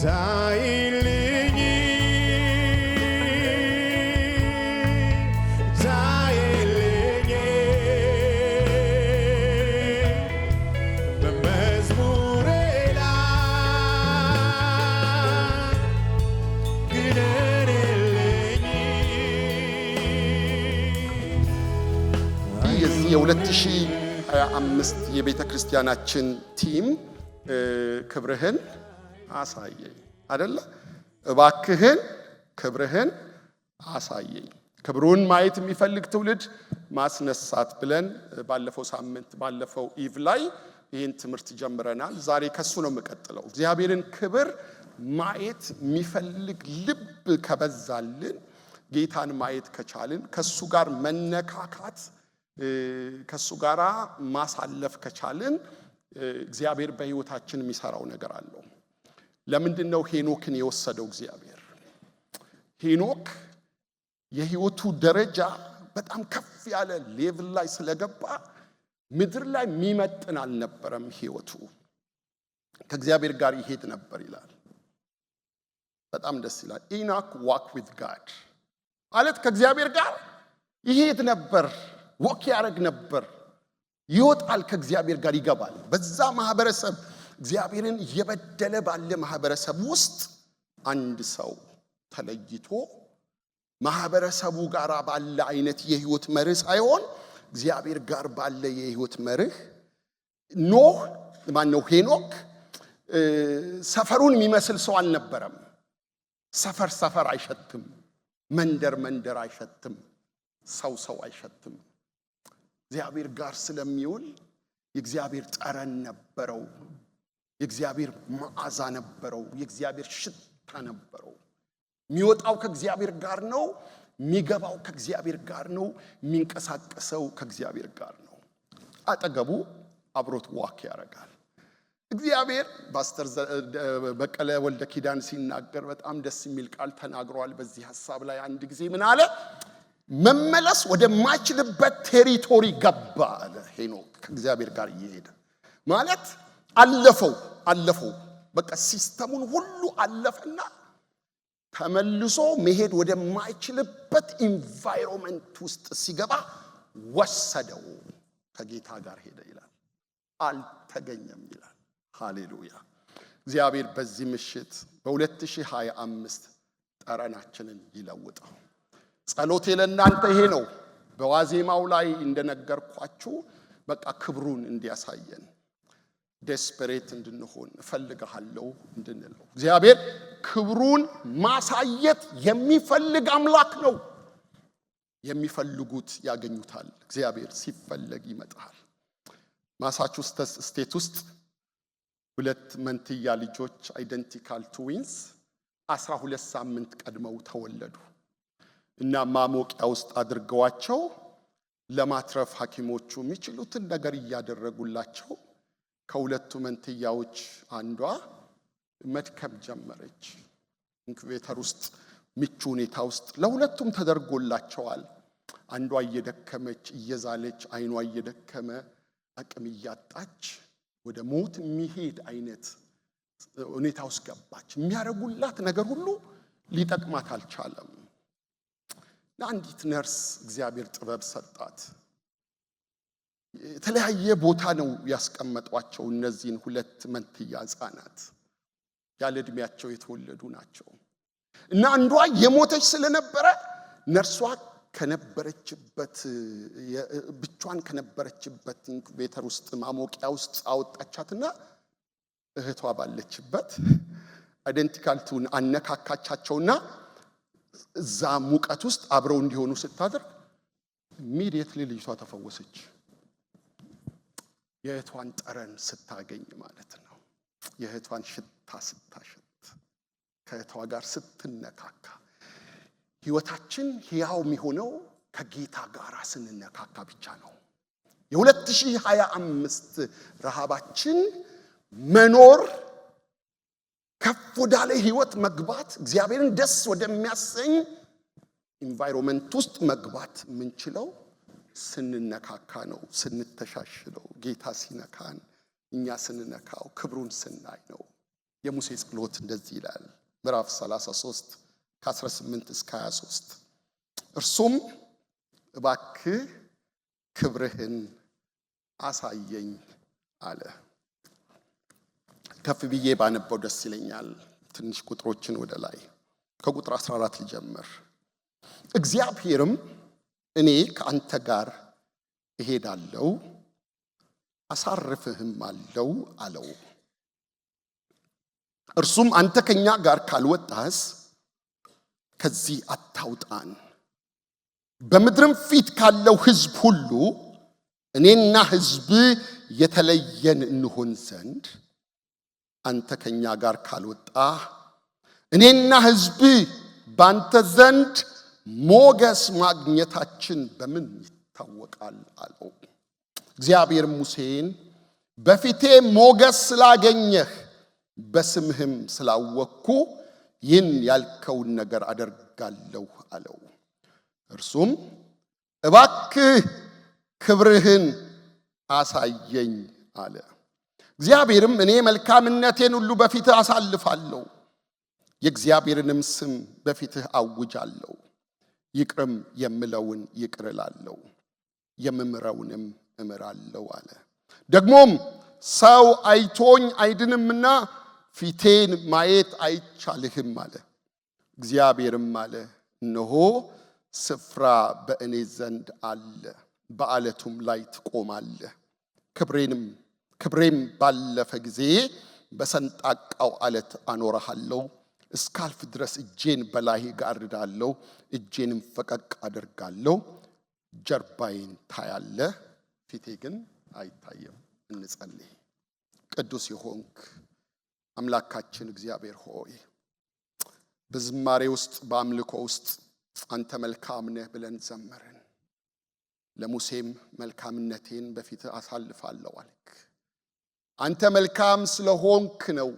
ታይልኝ ታይልኝ በመዝሙሬ ላይ ግደልልኝ። የዚህ የ2025 የቤተ ክርስቲያናችን ቲም ክብርህን አሳየኝ አይደለ? እባክህን ክብርህን አሳየኝ። ክብሩን ማየት የሚፈልግ ትውልድ ማስነሳት ብለን ባለፈው ሳምንት ባለፈው ኢቭ ላይ ይህን ትምህርት ጀምረናል። ዛሬ ከሱ ነው የምቀጥለው። እግዚአብሔርን ክብር ማየት የሚፈልግ ልብ ከበዛልን፣ ጌታን ማየት ከቻልን፣ ከሱ ጋር መነካካት ከሱ ጋር ማሳለፍ ከቻልን እግዚአብሔር በህይወታችን የሚሰራው ነገር አለው። ለምንድነው ሄኖክን የወሰደው እግዚአብሔር? ሄኖክ የህይወቱ ደረጃ በጣም ከፍ ያለ ሌቭል ላይ ስለገባ ምድር ላይ የሚመጥን አልነበረም ህይወቱ። ከእግዚአብሔር ጋር ይሄድ ነበር ይላል። በጣም ደስ ይላል። ኢኖክ ዋክ ዊዝ ጋድ ማለት ከእግዚአብሔር ጋር ይሄድ ነበር፣ ወክ ያደርግ ነበር፣ ይወጣል፣ ከእግዚአብሔር ጋር ይገባል። በዛ ማህበረሰብ እግዚአብሔርን እየበደለ ባለ ማህበረሰብ ውስጥ አንድ ሰው ተለይቶ ማህበረሰቡ ጋር ባለ አይነት የህይወት መርህ ሳይሆን እግዚአብሔር ጋር ባለ የህይወት መርህ ሄኖክ ሰፈሩን የሚመስል ሰው አልነበረም። ሰፈር አይሸትም፣ መንደር አይሸትም፣ ሰው አይሸትም። እግዚአብሔር ጋር ስለሚውል የእግዚአብሔር ጠረን ነበረው፣ የእግዚአብሔር መዓዛ ነበረው፣ የእግዚአብሔር ሽታ ነበረው። የሚወጣው ከእግዚአብሔር ጋር ነው፣ የሚገባው ከእግዚአብሔር ጋር ነው፣ የሚንቀሳቀሰው ከእግዚአብሔር ጋር ነው። አጠገቡ አብሮት ዋክ ያደርጋል። እግዚአብሔር ፓስተር በቀለ ወልደ ኪዳን ሲናገር በጣም ደስ የሚል ቃል ተናግሯል። በዚህ ሐሳብ ላይ አንድ ጊዜ ምን አለ? መመለስ ወደማይችልበት ቴሪቶሪ ገባ አለ ሄኖክ። ከእግዚአብሔር ጋር እየሄደ ማለት አለፈው በቃ ሲስተሙን ሁሉ አለፈና ተመልሶ መሄድ ወደማይችልበት ኢንቫይሮንመንት ውስጥ ሲገባ ወሰደው፣ ከጌታ ጋር ሄደ ይላል። አልተገኘም ይላል። ሃሌሉያ። እግዚአብሔር በዚህ ምሽት በ2025 ጠረናችንን ይለውጠው። ጸሎቴ ለእናንተ ይሄ ነው። በዋዜማው ላይ እንደነገርኳችሁ በቃ ክብሩን እንዲያሳየን ዴስፐሬት እንድንሆን እፈልግሃለሁ እንድንለው። እግዚአብሔር ክብሩን ማሳየት የሚፈልግ አምላክ ነው። የሚፈልጉት ያገኙታል። እግዚአብሔር ሲፈለግ ይመጣል። ማሳቹሴትስ ስቴት ውስጥ ሁለት መንትያ ልጆች አይደንቲካል ትዊንስ 12 ሳምንት ቀድመው ተወለዱ እና ማሞቂያ ውስጥ አድርገዋቸው ለማትረፍ ሐኪሞቹ የሚችሉትን ነገር እያደረጉላቸው ከሁለቱ መንትያዎች አንዷ መድከም ጀመረች። ኢንኩቤተር ውስጥ ምቹ ሁኔታ ውስጥ ለሁለቱም ተደርጎላቸዋል። አንዷ እየደከመች እየዛለች፣ አይኗ እየደከመ አቅም እያጣች ወደ ሞት የሚሄድ አይነት ሁኔታ ውስጥ ገባች። የሚያደርጉላት ነገር ሁሉ ሊጠቅማት አልቻለም። ለአንዲት ነርስ እግዚአብሔር ጥበብ ሰጣት። የተለያየ ቦታ ነው ያስቀመጧቸው እነዚህን ሁለት መንትያ ሕፃናት። ያለ ዕድሜያቸው የተወለዱ ናቸው እና አንዷ የሞተች ስለነበረ ነርሷ ከነበረችበት ብቻዋን ከነበረችበት ኢንኩቤተር ውስጥ ማሞቂያ ውስጥ አወጣቻትና እህቷ ባለችበት አይደንቲካል ቱን አነካካቻቸውና እዛ ሙቀት ውስጥ አብረው እንዲሆኑ ስታደርግ ኢሚዲየትሊ ልጅቷ ተፈወሰች። የእህቷን ጠረን ስታገኝ ማለት ነው። የእህቷን ሽታ ስታሸት፣ ከእህቷ ጋር ስትነካካ። ህይወታችን ሕያው የሚሆነው ከጌታ ጋር ስንነካካ ብቻ ነው። የ2025 ረሃባችን መኖር፣ ከፍ ወዳለ ህይወት መግባት፣ እግዚአብሔርን ደስ ወደሚያሰኝ ኢንቫይሮንመንት ውስጥ መግባት የምንችለው ስንነካካ ነው፣ ስንተሻሽለው። ጌታ ሲነካን፣ እኛ ስንነካው ክብሩን ስናይ ነው የሙሴ ጸሎት እንደዚህ ይላል። ምዕራፍ 33 ከ18 እስከ 23 እርሱም እባክህ ክብርህን አሳየኝ አለ። ከፍ ብዬ ባነበው ደስ ይለኛል። ትንሽ ቁጥሮችን ወደ ላይ ከቁጥር 14 ልጀምር። እግዚአብሔርም እኔ ከአንተ ጋር እሄዳለሁ አሳርፍህም አለው። እርሱም አንተ ከኛ ጋር ካልወጣህስ ከዚህ አታውጣን፣ በምድርም ፊት ካለው ሕዝብ ሁሉ እኔና ሕዝብ የተለየን እንሆን ዘንድ አንተ ከኛ ጋር ካልወጣህ እኔና ሕዝብ ባንተ ዘንድ ሞገስ ማግኘታችን በምን ይታወቃል አለው። እግዚአብሔር ሙሴን በፊቴ ሞገስ ስላገኘህ በስምህም ስላወቅኩ ይህን ያልከውን ነገር አደርጋለሁ አለው። እርሱም እባክህ ክብርህን አሳየኝ አለ። እግዚአብሔርም እኔ መልካምነቴን ሁሉ በፊትህ አሳልፋለሁ፣ የእግዚአብሔርንም ስም በፊትህ አውጃለሁ፣ ይቅርም የምለውን ይቅር እላለሁ፣ የምምረውንም እምራለሁ አለ። ደግሞም ሰው አይቶኝ አይድንምና ፊቴን ማየት አይቻልህም አለ። እግዚአብሔርም አለ እነሆ ስፍራ በእኔ ዘንድ አለ፣ በዓለቱም ላይ ትቆማለህ። ክብሬም ባለፈ ጊዜ በሰንጣቃው ዓለት አኖረሃለሁ። እስካልፍ ድረስ እጄን በላይህ ጋርዳለሁ፣ እጄንም ፈቀቅ አደርጋለሁ። ጀርባዬን ታያለህ፣ ፊቴ ግን አይታየም። እንጸልይ። ቅዱስ የሆንክ አምላካችን እግዚአብሔር ሆይ በዝማሬ ውስጥ በአምልኮ ውስጥ አንተ መልካም ነህ ብለን ዘመርን። ለሙሴም መልካምነቴን በፊትህ አሳልፋለሁ አልክ። አንተ መልካም ስለሆንክ ነው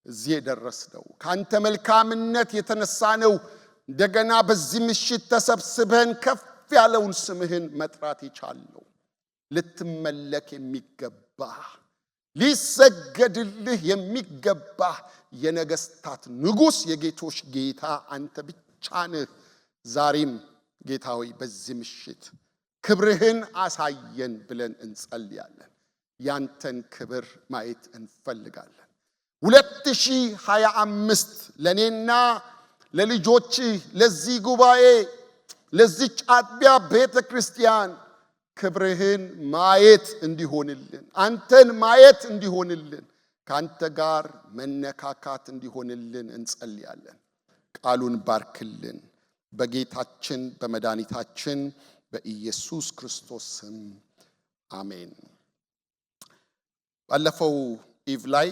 እዚህ የደረስነው። ካንተ መልካምነት የተነሳ ነው እንደገና በዚህ ምሽት ተሰብስበን ከፍ ያለውን ስምህን መጥራት የቻልነው። ልትመለክ የሚገባ ሊሰገድልህ የሚገባ የነገስታት ንጉስ የጌቶች ጌታ አንተ ብቻ ነህ። ዛሬም ጌታ ሆይ በዚህ ምሽት ክብርህን አሳየን ብለን እንጸልያለን። ያንተን ክብር ማየት እንፈልጋለን። 2025 ለኔና ለልጆች ለዚህ ጉባኤ ለዚች አጥቢያ ቤተክርስቲያን ክብርህን ማየት እንዲሆንልን፣ አንተን ማየት እንዲሆንልን፣ ካንተ ጋር መነካካት እንዲሆንልን እንጸልያለን። ቃሉን ባርክልን በጌታችን በመድኃኒታችን በኢየሱስ ክርስቶስ ስም አሜን። ባለፈው ኢቭ ላይ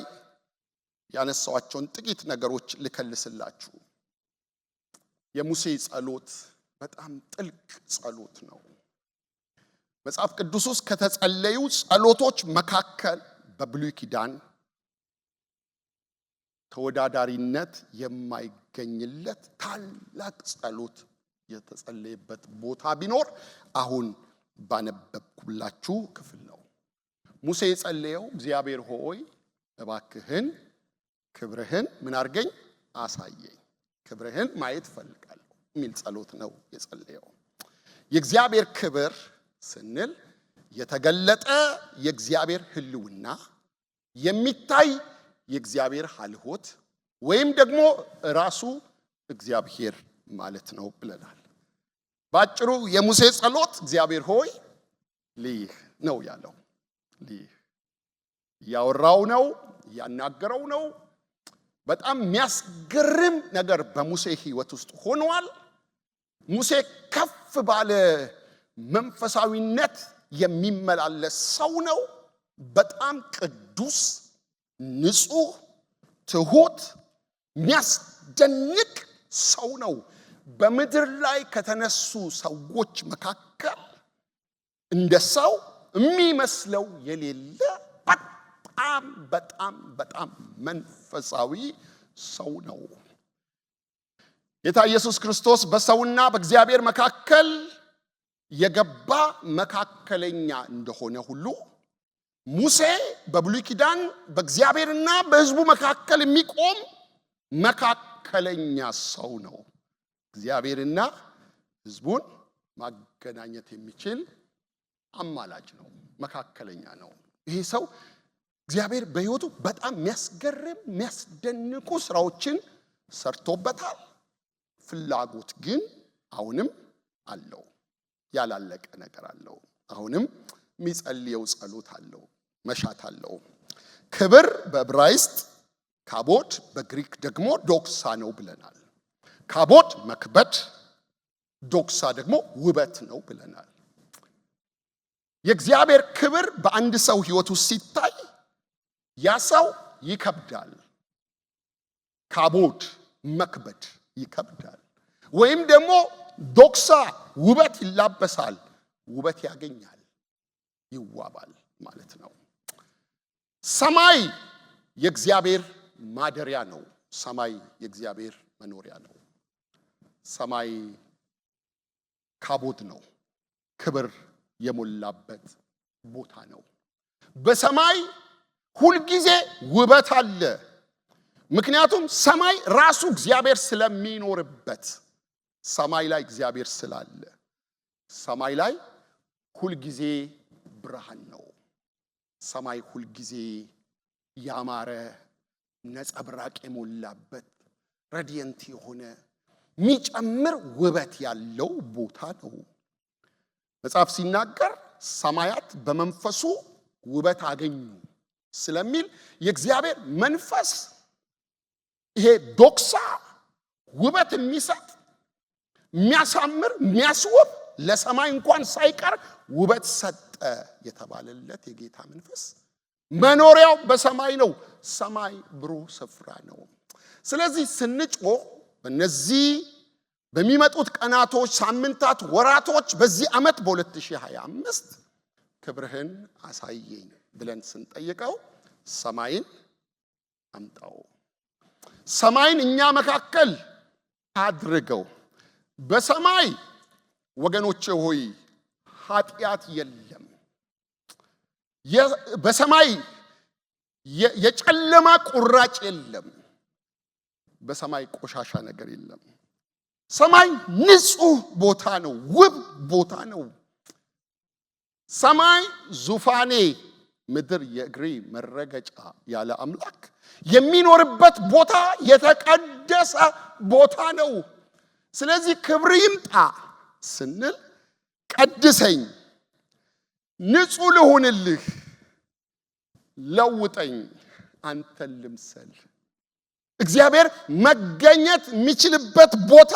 ያነሳዋቸውን ጥቂት ነገሮች ልከልስላችሁ። የሙሴ ጸሎት በጣም ጥልቅ ጸሎት ነው። መጽሐፍ ቅዱስ ውስጥ ከተጸለዩ ጸሎቶች መካከል በብሉይ ኪዳን ተወዳዳሪነት የማይገኝለት ታላቅ ጸሎት የተጸለየበት ቦታ ቢኖር አሁን ባነበብኩላችሁ ክፍል ነው። ሙሴ የጸለየው እግዚአብሔር ሆይ እባክህን ክብርህን ምን አርገኝ አሳየኝ፣ ክብርህን ማየት ፈልጋለሁ የሚል ጸሎት ነው የጸለየው። የእግዚአብሔር ክብር ስንል የተገለጠ የእግዚአብሔር ህልውና፣ የሚታይ የእግዚአብሔር ሀልሆት ወይም ደግሞ ራሱ እግዚአብሔር ማለት ነው ብለናል። ባጭሩ የሙሴ ጸሎት እግዚአብሔር ሆይ ልይህ ነው ያለው። ልይህ ያወራው ነው፣ ያናገረው ነው። በጣም የሚያስገርም ነገር በሙሴ ህይወት ውስጥ ሆኗል። ሙሴ ከፍ ባለ መንፈሳዊነት የሚመላለስ ሰው ነው። በጣም ቅዱስ፣ ንጹህ፣ ትሁት፣ የሚያስደንቅ ሰው ነው። በምድር ላይ ከተነሱ ሰዎች መካከል እንደ ሰው የሚመስለው የሌለ በጣም በጣም በጣም መንፈሳዊ ሰው ነው። ጌታ ኢየሱስ ክርስቶስ በሰውና በእግዚአብሔር መካከል የገባ መካከለኛ እንደሆነ ሁሉ ሙሴ በብሉይ ኪዳን በእግዚአብሔርና በሕዝቡ መካከል የሚቆም መካከለኛ ሰው ነው። እግዚአብሔርና ሕዝቡን ማገናኘት የሚችል አማላጅ ነው፣ መካከለኛ ነው። ይሄ ሰው እግዚአብሔር በሕይወቱ በጣም የሚያስገርም የሚያስደንቁ ስራዎችን ሰርቶበታል። ፍላጎት ግን አሁንም አለው፣ ያላለቀ ነገር አለው። አሁንም የሚጸልየው ጸሎት አለው፣ መሻት አለው። ክብር በዕብራይስጥ ካቦድ፣ በግሪክ ደግሞ ዶክሳ ነው ብለናል። ካቦድ መክበድ፣ ዶክሳ ደግሞ ውበት ነው ብለናል። የእግዚአብሔር ክብር በአንድ ሰው ሕይወት ውስጥ ሲታይ ያ ሰው ይከብዳል። ካቦድ መክበድ ይከብዳል። ወይም ደግሞ ዶክሳ ውበት ይላበሳል፣ ውበት ያገኛል፣ ይዋባል ማለት ነው። ሰማይ የእግዚአብሔር ማደሪያ ነው። ሰማይ የእግዚአብሔር መኖሪያ ነው። ሰማይ ካቦድ ነው፣ ክብር የሞላበት ቦታ ነው። በሰማይ ሁልጊዜ ውበት አለ። ምክንያቱም ሰማይ ራሱ እግዚአብሔር ስለሚኖርበት፣ ሰማይ ላይ እግዚአብሔር ስላለ፣ ሰማይ ላይ ሁልጊዜ ብርሃን ነው። ሰማይ ሁልጊዜ ያማረ ነጸብራቅ የሞላበት ራዲየንት የሆነ የሚጨምር ውበት ያለው ቦታ ነው። መጽሐፍ ሲናገር ሰማያት በመንፈሱ ውበት አገኙ ስለሚል የእግዚአብሔር መንፈስ ይሄ ዶክሳ ውበት የሚሰጥ የሚያሳምር የሚያስውብ ለሰማይ እንኳን ሳይቀር ውበት ሰጠ የተባለለት የጌታ መንፈስ መኖሪያው በሰማይ ነው። ሰማይ ብሩህ ስፍራ ነው። ስለዚህ ስንጮህ በእነዚህ በሚመጡት ቀናቶች፣ ሳምንታት፣ ወራቶች በዚህ ዓመት በ2025 ክብርህን አሳየኝ ብለን ስንጠይቀው ሰማይን አምጣው፣ ሰማይን እኛ መካከል አድርገው። በሰማይ ወገኖቼ ሆይ ኃጢአት የለም። በሰማይ የጨለማ ቁራጭ የለም። በሰማይ ቆሻሻ ነገር የለም። ሰማይ ንጹህ ቦታ ነው፣ ውብ ቦታ ነው። ሰማይ ዙፋኔ፣ ምድር የእግሬ መረገጫ ያለ አምላክ የሚኖርበት ቦታ የተቀደሰ ቦታ ነው። ስለዚህ ክብር ይምጣ ስንል ቀድሰኝ፣ ንጹህ ልሁንልህ፣ ለውጠኝ፣ አንተን ልምሰል። እግዚአብሔር መገኘት የሚችልበት ቦታ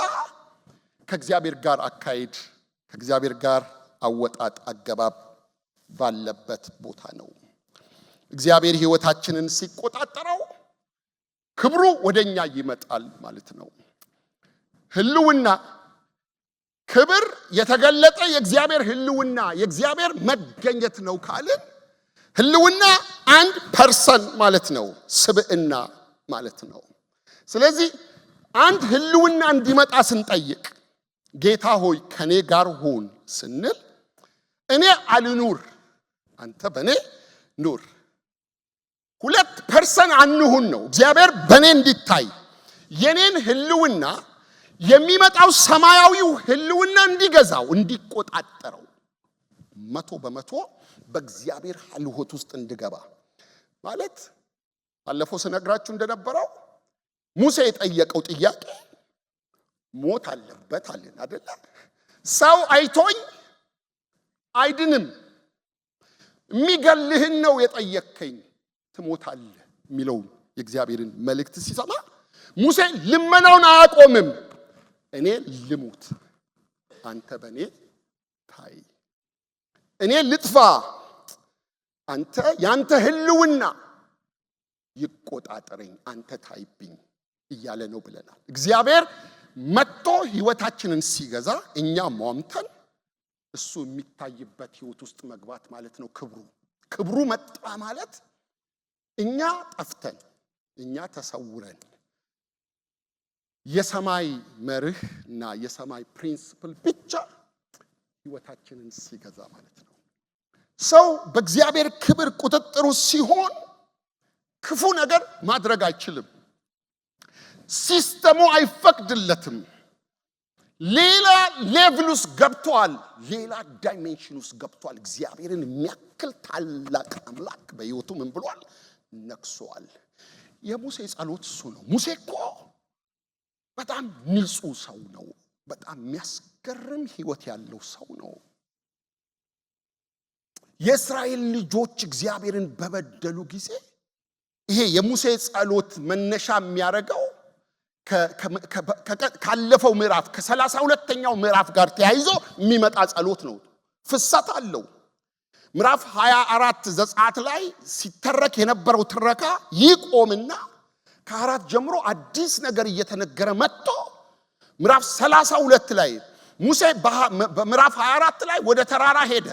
ከእግዚአብሔር ጋር አካሄድ፣ ከእግዚአብሔር ጋር አወጣጥ አገባብ ባለበት ቦታ ነው። እግዚአብሔር ሕይወታችንን ሲቆጣጠረው ክብሩ ወደኛ ይመጣል ማለት ነው። ህልውና ክብር የተገለጠ የእግዚአብሔር ህልውና የእግዚአብሔር መገኘት ነው ካልን ህልውና አንድ ፐርሰን ማለት ነው፣ ስብዕና ማለት ነው። ስለዚህ አንድ ህልውና እንዲመጣ ስንጠይቅ ጌታ ሆይ ከኔ ጋር ሁን ስንል እኔ አልኑር አንተ በኔ ኑር፣ ሁለት ፐርሰን አንሁን ነው። እግዚአብሔር በኔ እንዲታይ የኔን ህልውና የሚመጣው ሰማያዊው ህልውና እንዲገዛው እንዲቆጣጠረው 100% በእግዚአብሔር ህልውት ውስጥ እንድገባ ማለት ባለፈው ስነግራችሁ እንደነበረው ሙሴ የጠየቀው ጥያቄ ሞት አለበት አለን አይደል? ሰው አይቶኝ አይድንም፣ የሚገልህን ነው የጠየከኝ፣ ትሞታለህ የሚለው የእግዚአብሔርን መልእክት ሲሰማ ሙሴ ልመናውን አያቆምም። እኔ ልሙት አንተ በኔ ታይ፣ እኔ ልጥፋ አንተ ያንተ ህልውና ይቆጣጠረኝ፣ አንተ ታይብኝ እያለ ነው ብለናል። እግዚአብሔር መጥቶ ህይወታችንን ሲገዛ እኛ ሟምተን እሱ የሚታይበት ህይወት ውስጥ መግባት ማለት ነው። ክብሩ መጣ ማለት እኛ ጠፍተን እኛ ተሰውረን የሰማይ መርህ እና የሰማይ ፕሪንሲፕል ብቻ ህይወታችንን ሲገዛ ማለት ነው። ሰው በእግዚአብሔር ክብር ቁጥጥሩ ሲሆን ክፉ ነገር ማድረግ አይችልም። ሲስተሙ አይፈቅድለትም። ሌላ ሌቭል ውስጥ ገብቷል። ሌላ ዳይሜንሽን ውስጥ ገብቷል። እግዚአብሔርን የሚያክል ታላቅ አምላክ በሕይወቱ ምን ብሏል? ነግሷል። የሙሴ ጸሎት እሱ ነው። ሙሴ እኮ በጣም ንጹህ ሰው ነው። በጣም የሚያስገርም ሕይወት ያለው ሰው ነው። የእስራኤል ልጆች እግዚአብሔርን በበደሉ ጊዜ ይሄ የሙሴ ጸሎት መነሻ የሚያደርገው ካለፈው ምዕራፍ ከ32ኛው ምዕራፍ ጋር ተያይዞ የሚመጣ ጸሎት ነው። ፍሰት አለው። ምዕራፍ 24 ዘጸአት ላይ ሲተረክ የነበረው ትረካ ይቆምና ከ4 ጀምሮ አዲስ ነገር እየተነገረ መጥቶ ምዕራፍ 32 ላይ ሙሴ በምዕራፍ 24 ላይ ወደ ተራራ ሄደ።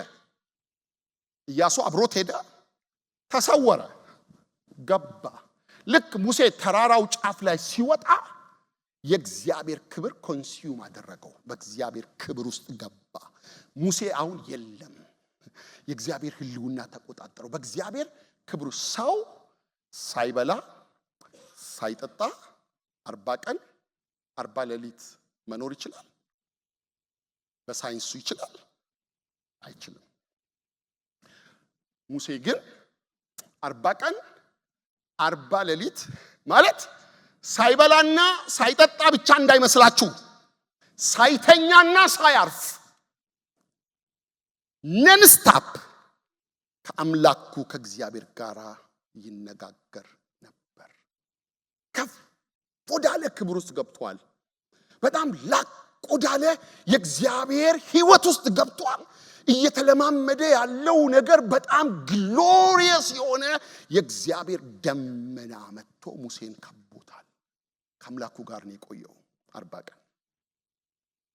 ኢያሱ አብሮት ሄደ። ተሰወረ፣ ገባ። ልክ ሙሴ ተራራው ጫፍ ላይ ሲወጣ የእግዚአብሔር ክብር ኮንሱም አደረገው። በእግዚአብሔር ክብር ውስጥ ገባ። ሙሴ አሁን የለም። የእግዚአብሔር ሕልውና ተቆጣጠረው። በእግዚአብሔር ክብር ሰው ሳይበላ ሳይጠጣ 40 ቀን 40 ሌሊት መኖር ይችላል? በሳይንሱ ይችላል? አይችልም። ሙሴ ግን 40 ቀን 40 ሌሊት ማለት ሳይበላና ሳይጠጣ ብቻ እንዳይመስላችሁ፣ ሳይተኛና ሳያርፍ ነንስታፕ ከአምላኩ ከእግዚአብሔር ጋር ይነጋገር ነበር። ከፍ ወዳለ ክብር ውስጥ ገብቷል። በጣም ላቅ ወዳለ የእግዚአብሔር ሕይወት ውስጥ ገብቷል። እየተለማመደ ያለው ነገር በጣም ግሎሪየስ የሆነ የእግዚአብሔር ደመና መጥቶ ሙሴን ከቦታል። ከአምላኩ ጋር ነው የቆየው 40 ቀን።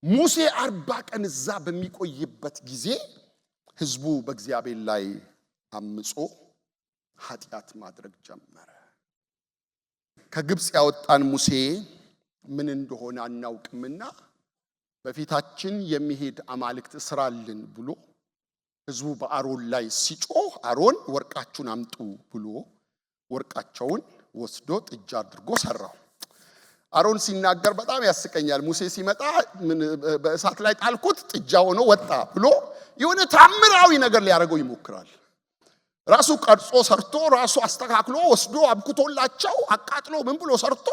ሙሴ 40 ቀን እዛ በሚቆይበት ጊዜ ሕዝቡ በእግዚአብሔር ላይ አምጾ ኃጢአት ማድረግ ጀመረ። ከግብፅ ያወጣን ሙሴ ምን እንደሆነ አናውቅምና በፊታችን የሚሄድ አማልክት ስራልን ብሎ ሕዝቡ በአሮን ላይ ሲጮህ አሮን ወርቃችሁን አምጡ ብሎ ወርቃቸውን ወስዶ ጥጃ አድርጎ ሰራው። አሮን ሲናገር በጣም ያስቀኛል። ሙሴ ሲመጣ በእሳት ላይ ጣልኩት ጥጃ ሆኖ ወጣ ብሎ የሆነ ታምራዊ ነገር ሊያደርገው ይሞክራል። ራሱ ቀርጾ ሰርቶ ራሱ አስተካክሎ ወስዶ አብኩቶላቸው አቃጥሎ ምን ብሎ ሰርቶ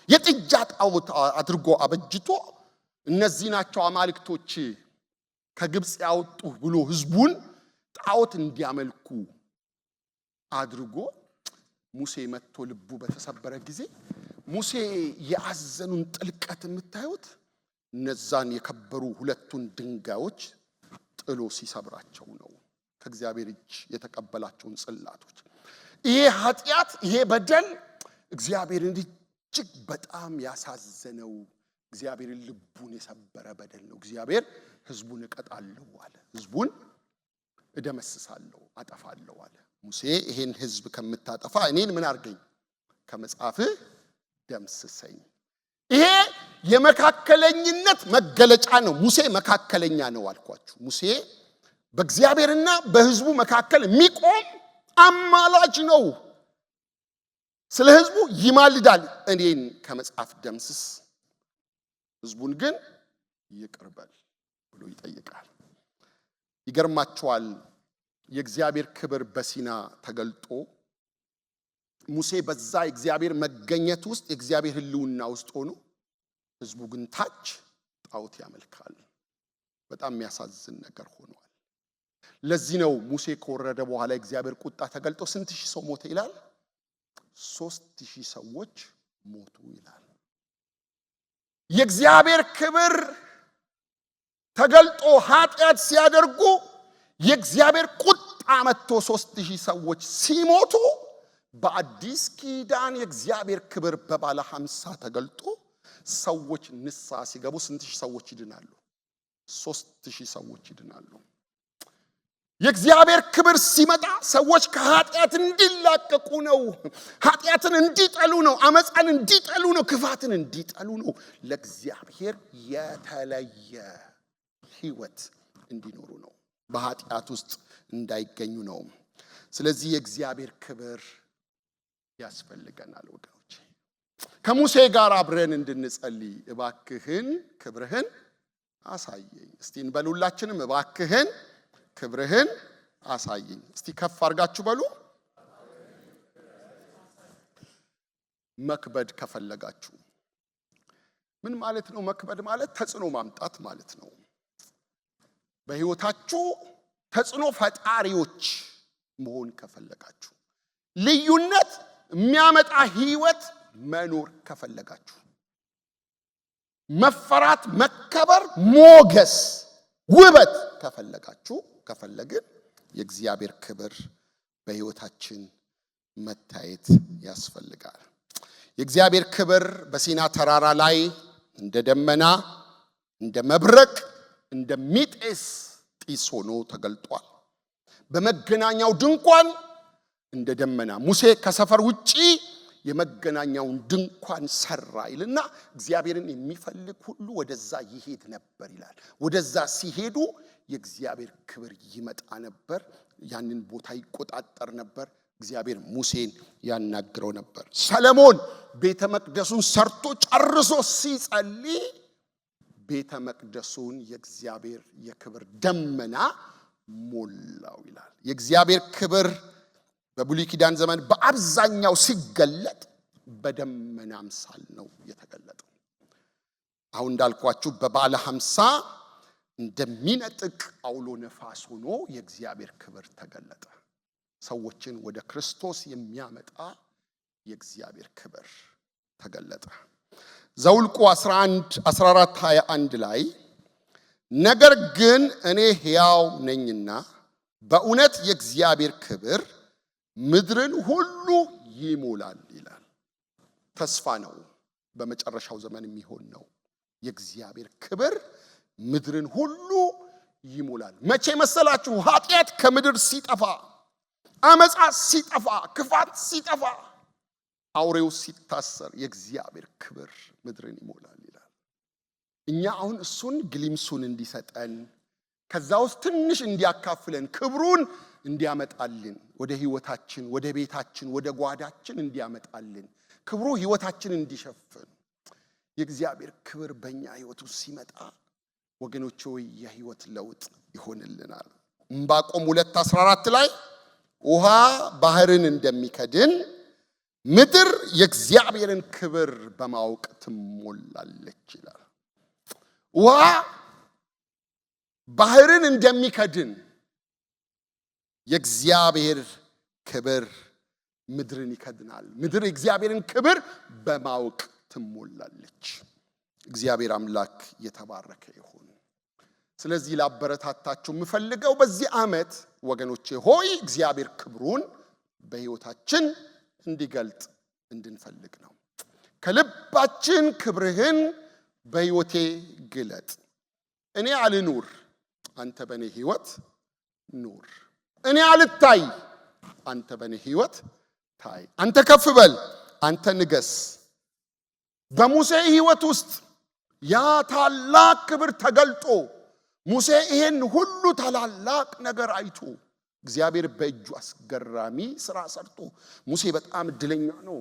የጥጃ ጣዖት አድርጎ አበጅቶ እነዚህ ናቸው አማልክቶች ከግብፅ ያወጡ ብሎ ሕዝቡን ጣዖት እንዲያመልኩ አድርጎ ሙሴ መጥቶ ልቡ በተሰበረ ጊዜ ሙሴ የአዘኑን ጥልቀት የምታዩት እነዛን የከበሩ ሁለቱን ድንጋዮች ጥሎ ሲሰብራቸው ነው። ከእግዚአብሔር እጅ የተቀበላቸውን ጽላቶች። ይሄ ኃጢአት፣ ይሄ በደል እግዚአብሔርን እጅግ በጣም ያሳዘነው፣ እግዚአብሔርን ልቡን የሰበረ በደል ነው። እግዚአብሔር ሕዝቡን እቀጣለሁ አለ። ሕዝቡን እደመስሳለሁ፣ አጠፋለሁ አለ። ሙሴ ይሄን ሕዝብ ከምታጠፋ እኔን ምን አርገኝ? ከመጽሐፍህ ደምስሰኝ። ይሄ የመካከለኝነት መገለጫ ነው። ሙሴ መካከለኛ ነው አልኳችሁ። ሙሴ በእግዚአብሔርና በሕዝቡ መካከል የሚቆም አማላጅ ነው። ስለ ሕዝቡ ይማልዳል። እኔን ከመጽሐፍ ደምስስ፣ ሕዝቡን ግን ይቅር በል ብሎ ይጠይቃል። ይገርማቸዋል። የእግዚአብሔር ክብር በሲና ተገልጦ ሙሴ በዛ የእግዚአብሔር መገኘት ውስጥ የእግዚአብሔር ሕልውና ውስጥ ሆኖ ሕዝቡ ግን ታች ጣዖት ያመልካል። በጣም የሚያሳዝን ነገር ሆኗል። ለዚህ ነው ሙሴ ከወረደ በኋላ የእግዚአብሔር ቁጣ ተገልጦ ስንት ሺህ ሰው ሞተ ይላል? 3000 ሰዎች ሞቱ ይላል። የእግዚአብሔር ክብር ተገልጦ ኃጢአት ሲያደርጉ የእግዚአብሔር ቁጣ መጥቶ 3000 ሰዎች ሲሞቱ በአዲስ ኪዳን የእግዚአብሔር ክብር በባለ 50 ተገልጦ ሰዎች ንስሐ ሲገቡ ስንት ሺህ ሰዎች ይድናሉ? 3000 ሰዎች ይድናሉ። የእግዚአብሔር ክብር ሲመጣ ሰዎች ከኃጢአት እንዲላቀቁ ነው። ኃጢአትን እንዲጠሉ ነው። አመፃን እንዲጠሉ ነው። ክፋትን እንዲጠሉ ነው። ለእግዚአብሔር የተለየ ሕይወት እንዲኖሩ ነው። በኃጢአት ውስጥ እንዳይገኙ ነው። ስለዚህ የእግዚአብሔር ክብር ያስፈልገናል ወገኖቼ። ከሙሴ ጋር አብረን እንድንጸልይ እባክህን ክብርህን አሳየኝ። እስቲ እንበሉላችንም እባክህን ክብርህን አሳየኝ። እስቲ ከፍ አድርጋችሁ በሉ። መክበድ ከፈለጋችሁ ምን ማለት ነው? መክበድ ማለት ተጽዕኖ ማምጣት ማለት ነው። በህይወታችሁ ተጽዕኖ ፈጣሪዎች መሆን ከፈለጋችሁ፣ ልዩነት የሚያመጣ ህይወት መኖር ከፈለጋችሁ፣ መፈራት፣ መከበር፣ ሞገስ፣ ውበት ከፈለግን የእግዚአብሔር ክብር በህይወታችን መታየት ያስፈልጋል። የእግዚአብሔር ክብር በሲና ተራራ ላይ እንደ ደመና፣ እንደ መብረቅ፣ እንደሚጤስ ጢስ ሆኖ ተገልጧል። በመገናኛው ድንኳን እንደ ደመና ሙሴ ከሰፈር ውጪ የመገናኛውን ድንኳን ሰራ ይልና እግዚአብሔርን የሚፈልግ ሁሉ ወደዛ ይሄድ ነበር ይላል። ወደዛ ሲሄዱ የእግዚአብሔር ክብር ይመጣ ነበር። ያንን ቦታ ይቆጣጠር ነበር። እግዚአብሔር ሙሴን ያናግረው ነበር። ሰለሞን ቤተ መቅደሱን ሰርቶ ጨርሶ ሲጸልይ ቤተ መቅደሱን የእግዚአብሔር የክብር ደመና ሞላው ይላል። የእግዚአብሔር ክብር በብሉይ ኪዳን ዘመን በአብዛኛው ሲገለጥ በደመና አምሳል ነው የተገለጠው። አሁን እንዳልኳችሁ በበዓለ ሃምሳ እንደሚነጥቅ አውሎ ነፋስ ሆኖ የእግዚአብሔር ክብር ተገለጠ። ሰዎችን ወደ ክርስቶስ የሚያመጣ የእግዚአብሔር ክብር ተገለጠ። ዘኍልቍ 11:14-21 ላይ ነገር ግን እኔ ሕያው ነኝና በእውነት የእግዚአብሔር ክብር ምድርን ሁሉ ይሞላል ይላል። ተስፋ ነው። በመጨረሻው ዘመን የሚሆን ነው። የእግዚአብሔር ክብር ምድርን ሁሉ ይሞላል። መቼ መሰላችሁ? ኃጢአት ከምድር ሲጠፋ፣ አመጻ ሲጠፋ፣ ክፋት ሲጠፋ፣ አውሬው ሲታሰር የእግዚአብሔር ክብር ምድርን ይሞላል ይላል። እኛ አሁን እሱን ግሊምሱን እንዲሰጠን፣ ከዛ ውስጥ ትንሽ እንዲያካፍለን፣ ክብሩን እንዲያመጣልን፣ ወደ ህይወታችን፣ ወደ ቤታችን፣ ወደ ጓዳችን እንዲያመጣልን፣ ክብሩ ህይወታችንን እንዲሸፍን የእግዚአብሔር ክብር በእኛ ህይወት ውስጥ ሲመጣ ወገኖቼ ሆይ የህይወት ለውጥ ይሆንልናል። ዕንባቆም 2:14 ላይ ውሃ ባህርን እንደሚከድን ምድር የእግዚአብሔርን ክብር በማወቅ ትሞላለች ይላል። ውሃ ባህርን እንደሚከድን የእግዚአብሔር ክብር ምድርን ይከድናል። ምድር የእግዚአብሔርን ክብር በማወቅ ትሞላለች። እግዚአብሔር አምላክ የተባረከ ይሁን። ስለዚህ ላበረታታችሁ የምፈልገው በዚህ ዓመት ወገኖቼ ሆይ እግዚአብሔር ክብሩን በህይወታችን እንዲገልጥ እንድንፈልግ ነው። ከልባችን ክብርህን በህይወቴ ግለጥ። እኔ አልኑር፣ አንተ በኔ ህይወት ኑር። እኔ አልታይ፣ አንተ በኔ ህይወት ታይ። አንተ ከፍ በል፣ አንተ ንገስ። በሙሴ ህይወት ውስጥ ያ ታላቅ ክብር ተገልጦ ሙሴ ይሄን ሁሉ ታላላቅ ነገር አይቶ እግዚአብሔር በእጁ አስገራሚ ስራ ሰርቶ ሙሴ በጣም እድለኛ ነው።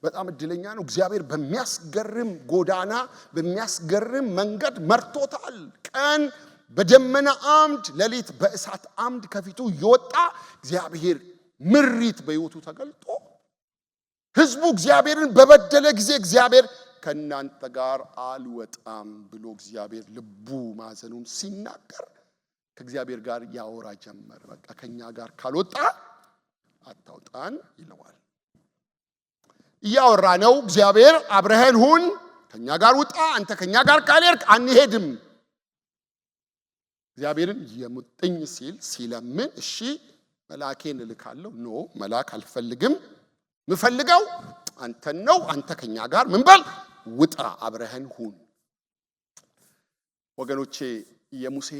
በጣም እድለኛ ነው። እግዚአብሔር በሚያስገርም ጎዳና በሚያስገርም መንገድ መርቶታል። ቀን በደመና አምድ፣ ሌሊት በእሳት አምድ ከፊቱ እየወጣ እግዚአብሔር ምሪት በሕይወቱ ተገልጦ ህዝቡ እግዚአብሔርን በበደለ ጊዜ እግዚአብሔር ከናንተ ጋር አልወጣም ብሎ እግዚአብሔር ልቡ ማዘኑን ሲናገር ከእግዚአብሔር ጋር ያወራ ጀመር። በቃ ከኛ ጋር ካልወጣ አታውጣን ይለዋል። እያወራ ነው እግዚአብሔር አብረህን ሁን፣ ከኛ ጋር ውጣ፣ አንተ ከኛ ጋር ካልሄድክ አንሄድም። እግዚአብሔርን የሙጥኝ ሲል ሲለምን እሺ መልአኬን እልካለሁ። ኖ መልአክ አልፈልግም፣ ምፈልገው አንተን ነው። አንተ ከኛ ጋር ምን በል ውጣ፣ አብረህን ሁን። ወገኖቼ የሙሴ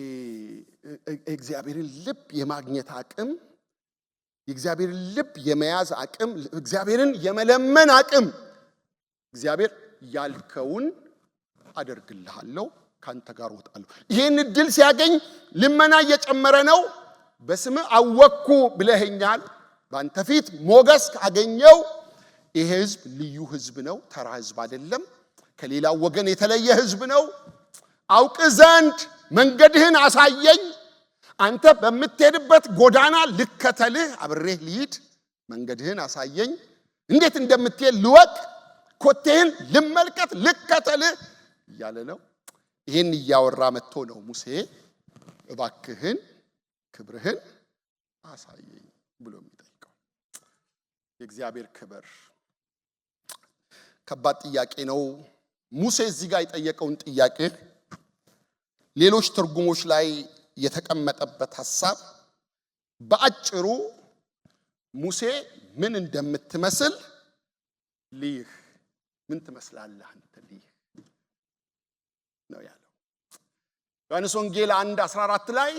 እግዚአብሔርን ልብ የማግኘት አቅም፣ የእግዚአብሔርን ልብ የመያዝ አቅም፣ እግዚአብሔርን የመለመን አቅም፣ እግዚአብሔር ያልከውን አደርግልሃለሁ ካንተ ጋር ወጣለሁ። ይሄን እድል ሲያገኝ ልመና እየጨመረ ነው። በስም አወኩ ብለኸኛል። ባንተ ፊት ሞገስ ካገኘው ይሄ ህዝብ ልዩ ህዝብ ነው፣ ተራ ህዝብ አይደለም። ከሌላው ወገን የተለየ ህዝብ ነው። አውቅ ዘንድ መንገድህን አሳየኝ። አንተ በምትሄድበት ጎዳና ልከተልህ፣ አብሬህ ልሂድ። መንገድህን አሳየኝ፣ እንዴት እንደምትሄድ ልወቅ፣ ኮቴህን ልመልከት፣ ልከተልህ እያለ ነው። ይህን እያወራ መጥቶ ነው ሙሴ እባክህን ክብርህን አሳየኝ ብሎ የሚጠይቀው። የእግዚአብሔር ክብር ከባድ ጥያቄ ነው። ሙሴ እዚህ ጋር የጠየቀውን ጥያቄ ሌሎች ትርጉሞች ላይ የተቀመጠበት ሐሳብ በአጭሩ ሙሴ ምን እንደምትመስል ልይህ፣ ምን ትመስላለህ አንተ ልይህ ነው ያለው። ዮሐንስ ወንጌል 1:14 ላይ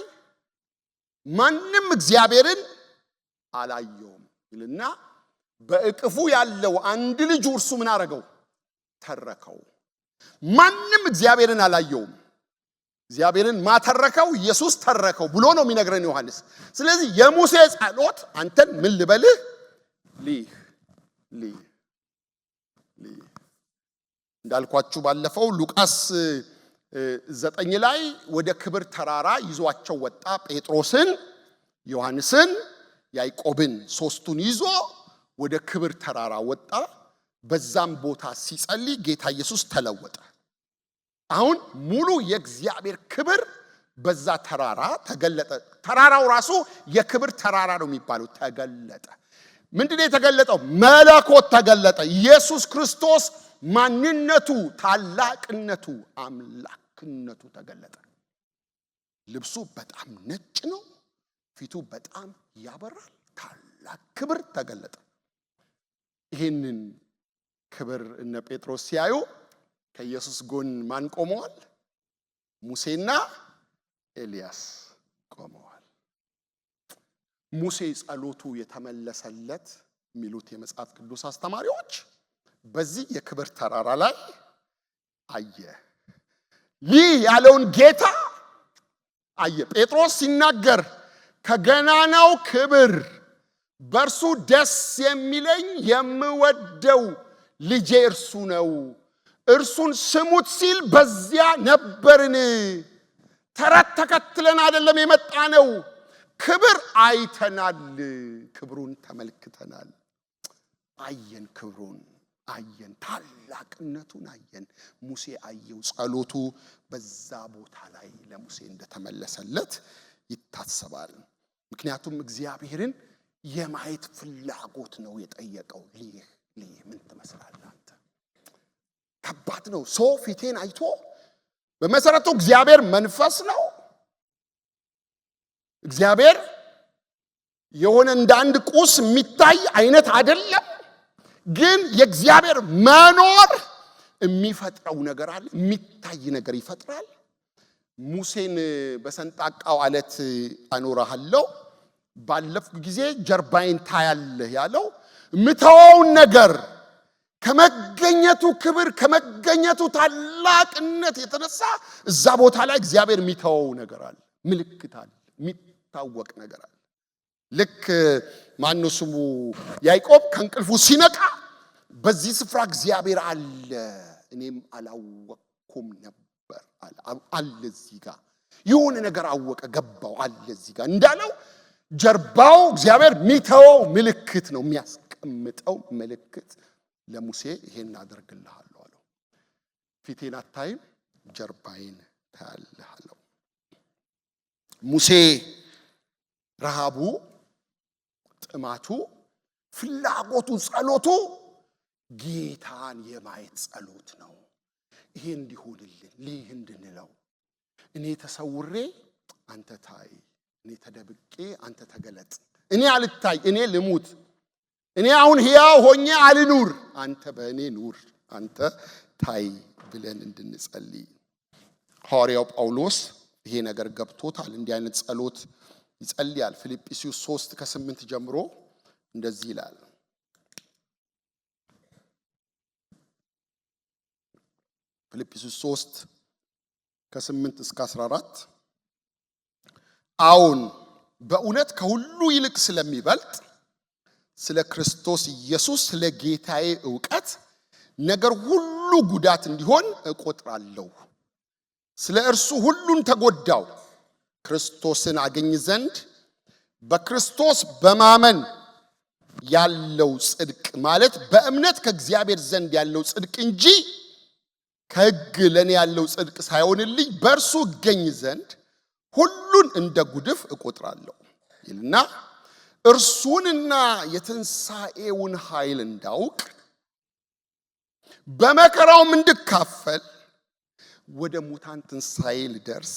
ማንም እግዚአብሔርን አላየውም ይልና በእቅፉ ያለው አንድ ልጁ እርሱ ምን አረገው? ተረከው። ማንም እግዚአብሔርን አላየውም። እግዚአብሔርን ማተረከው? ኢየሱስ ተረከው ብሎ ነው የሚነግረን ዮሐንስ። ስለዚህ የሙሴ ጸሎት አንተን ምን ልበልህ? ልይህ እንዳልኳችሁ ባለፈው ሉቃስ 9 ላይ ወደ ክብር ተራራ ይዟቸው ወጣ። ጴጥሮስን፣ ዮሐንስን፣ ያዕቆብን ሶስቱን ይዞ ወደ ክብር ተራራ ወጣ። በዛም ቦታ ሲጸልይ ጌታ ኢየሱስ ተለወጠ። አሁን ሙሉ የእግዚአብሔር ክብር በዛ ተራራ ተገለጠ። ተራራው ራሱ የክብር ተራራ ነው የሚባለው። ተገለጠ። ምንድነው የተገለጠው? መለኮት ተገለጠ። ኢየሱስ ክርስቶስ ማንነቱ፣ ታላቅነቱ፣ አምላክነቱ ተገለጠ። ልብሱ በጣም ነጭ ነው። ፊቱ በጣም ያበራል። ታላቅ ክብር ተገለጠ። ይህንን ክብር እነ ጴጥሮስ ሲያዩ ከኢየሱስ ጎን ማን ቆመዋል? ሙሴና ኤልያስ ቆመዋል። ሙሴ ጸሎቱ የተመለሰለት የሚሉት የመጽሐፍ ቅዱስ አስተማሪዎች በዚህ የክብር ተራራ ላይ አየ። ይህ ያለውን ጌታ አየ። ጴጥሮስ ሲናገር ከገናናው ክብር በእርሱ ደስ የሚለኝ የምወደው ልጄ እርሱ ነው፣ እርሱን ስሙት ሲል በዚያ ነበርን። ተረት ተከትለን አይደለም የመጣ ነው። ክብር አይተናል፣ ክብሩን ተመልክተናል። አየን፣ ክብሩን አየን፣ ታላቅነቱን አየን። ሙሴ አየው። ጸሎቱ በዛ ቦታ ላይ ለሙሴ እንደተመለሰለት ይታሰባል። ምክንያቱም እግዚአብሔርን የማየት ፍላጎት ነው የጠየቀው። ልይህ ምን ትመስላለህ አንተ? ከባድ ነው። ሰው ፊቴን አይቶ በመሰረቱ እግዚአብሔር መንፈስ ነው። እግዚአብሔር የሆነ እንደ አንድ ቁስ የሚታይ አይነት አይደለም። ግን የእግዚአብሔር መኖር የሚፈጥረው ነገር አለ። የሚታይ ነገር ይፈጥራል። ሙሴን በሰንጣቃው አለት አኖራለሁ፣ ባለፍኩ ጊዜ ጀርባዬን ታያለህ ያለው ምተወውን ነገር ከመገኘቱ ክብር ከመገኘቱ ታላቅነት የተነሳ እዛ ቦታ ላይ እግዚአብሔር የሚተወው ነገር አለ። ምልክት አለ፣ የሚታወቅ ነገር አለ። ልክ ማነው ስሙ ያዕቆብ ከእንቅልፉ ሲነቃ በዚህ ስፍራ እግዚአብሔር አለ፣ እኔም አላወቅኩም ነበር አለ። እዚህ ጋር የሆነ ነገር አወቀ፣ ገባው፣ አለ እዚህ ጋር እንዳለው ጀርባው እግዚአብሔር የሚተወው ምልክት ነው፣ የሚያስቀምጠው ምልክት። ለሙሴ ይሄን አደርግልሃለሁ አለው። ፊቴን አታይም፣ ጀርባዬን ታያለህ አለው። ሙሴ ረሃቡ፣ ጥማቱ፣ ፍላጎቱ፣ ጸሎቱ ጌታን የማየት ጸሎት ነው። ይሄ እንዲሆንልን ልይህ እንድንለው፣ እኔ ተሰውሬ አንተ ታይ፣ እኔ ተደብቄ አንተ ተገለጥ፣ እኔ አልታይ እኔ ልሙት፣ እኔ አሁን ሕያው ሆኜ አልኑር፣ አንተ በእኔ ኑር፣ አንተ ታይ ብለን እንድንጸልይ ሐዋርያው ጳውሎስ ይሄ ነገር ገብቶታል። እንዲህ አይነት ጸሎት ይጸልያል። ፊልጵስዩስ 3:8 ጀምሮ እንደዚህ ይላል። ፊልጵስዩስ ከ8 እስከ 14 አዎን በእውነት ከሁሉ ይልቅ ስለሚበልጥ ስለ ክርስቶስ ኢየሱስ ስለ ጌታዬ ዕውቀት ነገር ሁሉ ጉዳት እንዲሆን እቆጥራለሁ። ስለ እርሱ ሁሉን ተጎዳው ክርስቶስን አገኝ ዘንድ በክርስቶስ በማመን ያለው ጽድቅ ማለት በእምነት ከእግዚአብሔር ዘንድ ያለው ጽድቅ እንጂ ከሕግ ለኔ ያለው ጽድቅ ሳይሆንልኝ በእርሱ እገኝ ዘንድ ሁሉን እንደ ጉድፍ እቆጥራለሁ ይልና እርሱንና የትንሣኤውን ኃይል እንዳውቅ በመከራውም እንድካፈል ወደ ሙታን ትንሣኤ ልደርስ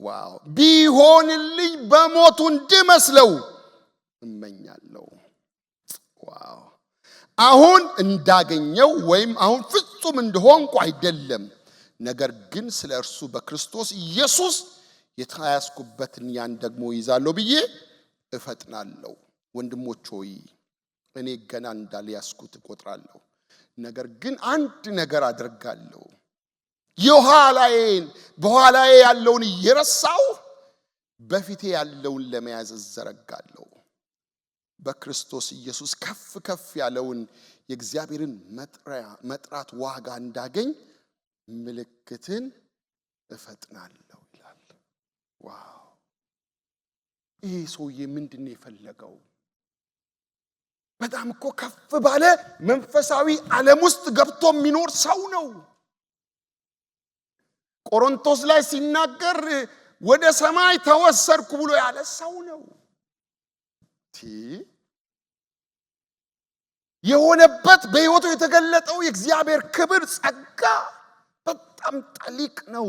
ዋው ቢሆንልኝ በሞቱ እንድመስለው እመኛለሁ። ዋው አሁን እንዳገኘው ወይም አሁን ፍጹም እንደሆንኩ አይደለም፣ ነገር ግን ስለ እርሱ በክርስቶስ ኢየሱስ የተያዝኩበትን ያን ደግሞ ይዛለሁ ብዬ እፈጥናለሁ። ወንድሞች ሆይ እኔ ገና እንዳልያዝኩት እቆጥራለሁ፣ ነገር ግን አንድ ነገር አደርጋለሁ፣ በኋላዬ ያለውን እየረሳሁ በፊቴ ያለውን ለመያዝ እዘረጋለሁ። በክርስቶስ ኢየሱስ ከፍ ከፍ ያለውን የእግዚአብሔርን መጥራት ዋጋ እንዳገኝ ምልክትን እፈጥናለሁ ይላል። ዋው ይሄ ሰውዬ ምንድን ነው የፈለገው? በጣም እኮ ከፍ ባለ መንፈሳዊ ዓለም ውስጥ ገብቶ የሚኖር ሰው ነው። ቆሮንቶስ ላይ ሲናገር ወደ ሰማይ ተወሰድኩ ብሎ ያለ ሰው ነው። የሆነበት በሕይወቱ የተገለጠው የእግዚአብሔር ክብር ጸጋ በጣም ጠሊቅ ነው።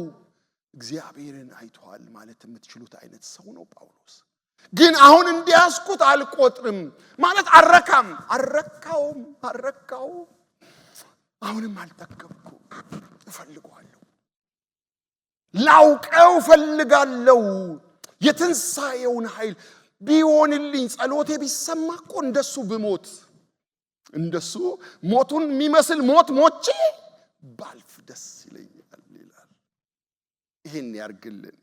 እግዚአብሔርን አይቷል ማለት የምትችሉት አይነት ሰው ነው ጳውሎስ። ግን አሁን እንዲያስኩት አልቆጥርም ማለት አረካውም አሁንም አልጠገብኩም። እፈልገዋለሁ፣ ላውቀው እፈልጋለሁ። የትንሣኤውን ኃይል ቢሆንልኝ ጸሎቴ ቢሰማ እኮ እንደሱ ብሞት እንደሱ ሞቱን የሚመስል ሞት ሞቼ ባልፍ ደስ ይለኛል ይላል። ይሄን ያርግልን።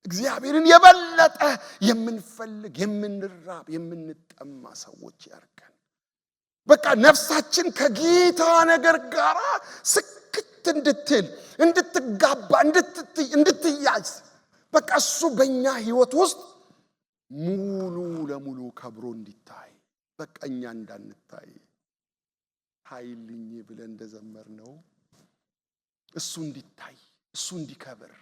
እግዚአብሔርን የበለጠ የምንፈልግ የምንራብ የምንጠማ ሰዎች ያርገን። በቃ ነፍሳችን ከጌታ ነገር ጋር ስክት እንድትል እንድትጋባ እንድትያዝ በቃ እሱ በእኛ ህይወት ውስጥ ሙሉ ለሙሉ ከብሮ እንዲታይ በቃ እኛ እንዳንታይ ኃይልኝ ብለን እንደዘመርነው እሱ እንዲታይ እሱ እንዲከብር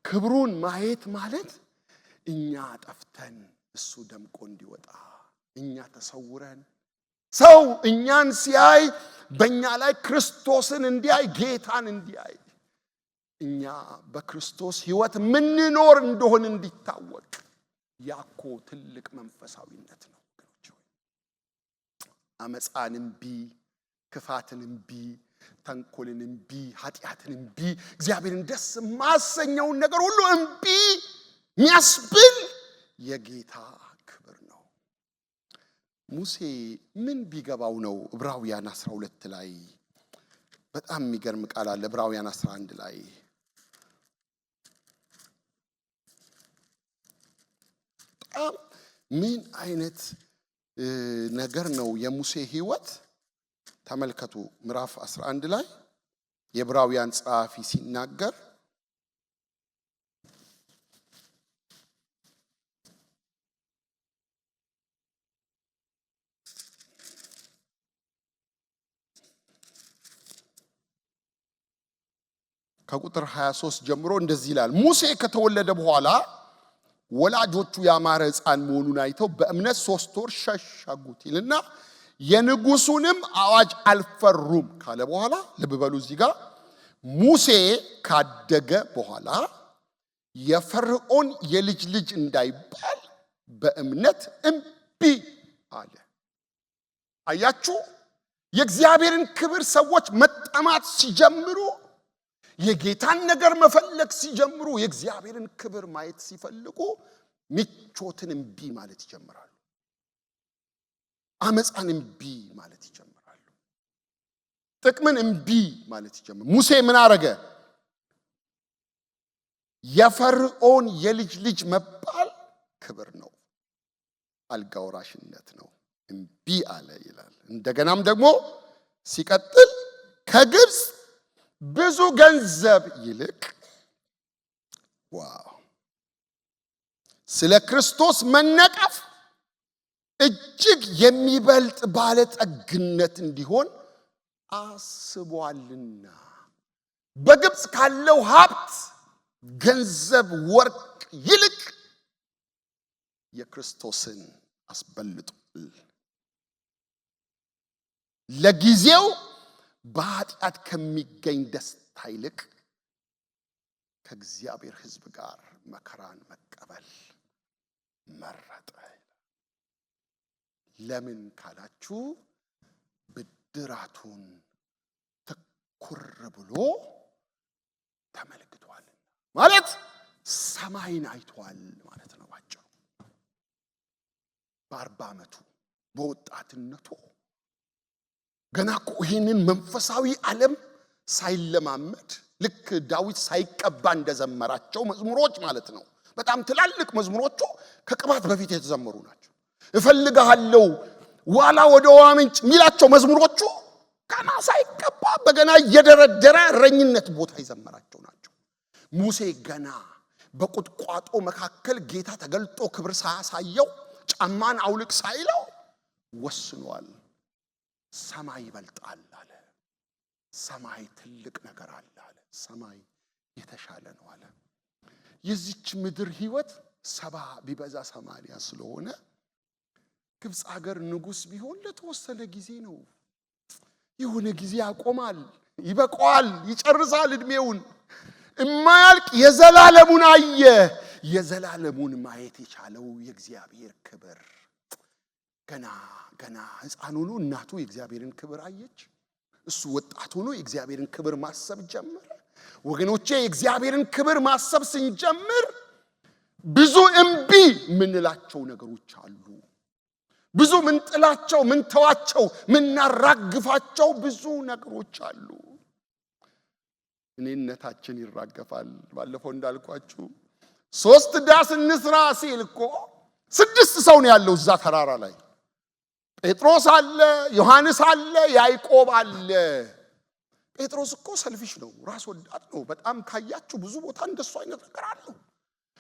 ክብሩን ማየት ማለት እኛ ጠፍተን እሱ ደምቆ እንዲወጣ እኛ ተሰውረን ሰው እኛን ሲያይ በእኛ ላይ ክርስቶስን እንዲያይ ጌታን እንዲያይ እኛ በክርስቶስ ህይወት ምንኖር እንደሆነ እንዲታወቅ ያኮ ትልቅ መንፈሳዊነት ነው። አመፃን እምቢ፣ ክፋትን እምቢ፣ ተንኮልን እምቢ፣ ኃጢአትን እምቢ፣ እግዚአብሔርን ደስ ማሰኘውን ነገር ሁሉ እምቢ የሚያስብል የጌታ ክብር ነው። ሙሴ ምን ቢገባው ነው ዕብራውያን 12 ላይ በጣም የሚገርም ቃል አለ። ዕብራውያን 11 ላይ በጣም ምን አይነት ነገር ነው የሙሴ ህይወት? ተመልከቱ ምዕራፍ 11 ላይ የዕብራውያን ጸሐፊ ሲናገር ከቁጥር 23 ጀምሮ እንደዚህ ይላል። ሙሴ ከተወለደ በኋላ ወላጆቹ ያማረ ሕፃን መሆኑን አይተው በእምነት 3 ወር ሸሸጉት ይልና የንጉሱንም አዋጅ አልፈሩም ካለ በኋላ ልብ በሉ እዚህ ጋር ሙሴ ካደገ በኋላ የፈርዖን የልጅ ልጅ እንዳይባል በእምነት እምቢ አለ። አያችሁ፣ የእግዚአብሔርን ክብር ሰዎች መጠማት ሲጀምሩ የጌታን ነገር መፈለግ ሲጀምሩ የእግዚአብሔርን ክብር ማየት ሲፈልጉ ምቾትን እምቢ ማለት ይጀምራሉ። አመፃን እምቢ ማለት ይጀምራሉ። ጥቅምን እምቢ ማለት ይጀምራሉ። ሙሴ ምን አረገ? የፈርዖን የልጅ ልጅ መባል ክብር ነው፣ አልጋ ወራሽነት ነው። እምቢ አለ ይላል። እንደገናም ደግሞ ሲቀጥል ከግብፅ ብዙ ገንዘብ ይልቅ ዋው ስለ ክርስቶስ መነቀፍ እጅግ የሚበልጥ ባለጠግነት እንዲሆን አስቧልና በግብፅ ካለው ሀብት ገንዘብ ወርቅ ይልቅ የክርስቶስን አስበልጧል። ለጊዜው በኃጢአት ከሚገኝ ደስታ ይልቅ ከእግዚአብሔር ሕዝብ ጋር መከራን መቀበል መረጠ። ለምን ካላችሁ ብድራቱን ትኩር ብሎ ተመልክቷል ማለት ሰማይን አይቷል ማለት ነው። ባጭሩ በ40 ዓመቱ በወጣትነቱ ገና እኮ ይህንን መንፈሳዊ ዓለም ሳይለማመድ ልክ ዳዊት ሳይቀባ እንደዘመራቸው መዝሙሮች ማለት ነው። በጣም ትላልቅ መዝሙሮቹ ከቅባት በፊት የተዘመሩ ናቸው። እፈልግሃለሁ ዋላ ወደ ውሃ ምንጭ የሚላቸው መዝሙሮቹ ገና ሳይቀባ በገና እየደረደረ እረኝነት ቦታ የዘመራቸው ናቸው። ሙሴ ገና በቁጥቋጦ መካከል ጌታ ተገልጦ ክብር ሳያሳየው ጫማን አውልቅ ሳይለው ወስኗል። ሰማይ ይበልጣል አለ። ሰማይ ትልቅ ነገር አለ አለ። ሰማይ የተሻለ ነው አለ። የዚች ምድር ህይወት 70 ቢበዛ 80 ስለሆነ ግብፅ ሀገር ንጉስ ቢሆን ለተወሰነ ጊዜ ነው። የሆነ ጊዜ ያቆማል፣ ይበቃዋል፣ ይጨርሳል እድሜውን። እማያልቅ የዘላለሙን አየ። የዘላለሙን ማየት የቻለው የእግዚአብሔር ክብር ገና ሕፃን ሆኖ እናቱ የእግዚአብሔርን ክብር አየች። እሱ ወጣት ሆኖ የእግዚአብሔርን ክብር ማሰብ ጀመረ። ወገኖቼ የእግዚአብሔርን ክብር ማሰብ ስንጀምር ብዙ እምቢ ምንላቸው ነገሮች አሉ። ብዙ ምንጥላቸው፣ ምንተዋቸው፣ ምናራግፋቸው ብዙ ነገሮች አሉ። እኔነታችን ይራገፋል። ባለፈው እንዳልኳችሁ 3 ዳስ እንስራ ሲል እኮ 6 ሰው ነው ያለው እዛ ተራራ ላይ። ጴጥሮስ አለ፣ ዮሐንስ አለ፣ ያዕቆብ አለ። ጴጥሮስ እኮ ሰልፊሽ ነው፣ ራስ ወዳድ ነው። በጣም ካያችሁ ብዙ ቦታ እንደሱ አይነት ነገር አለው።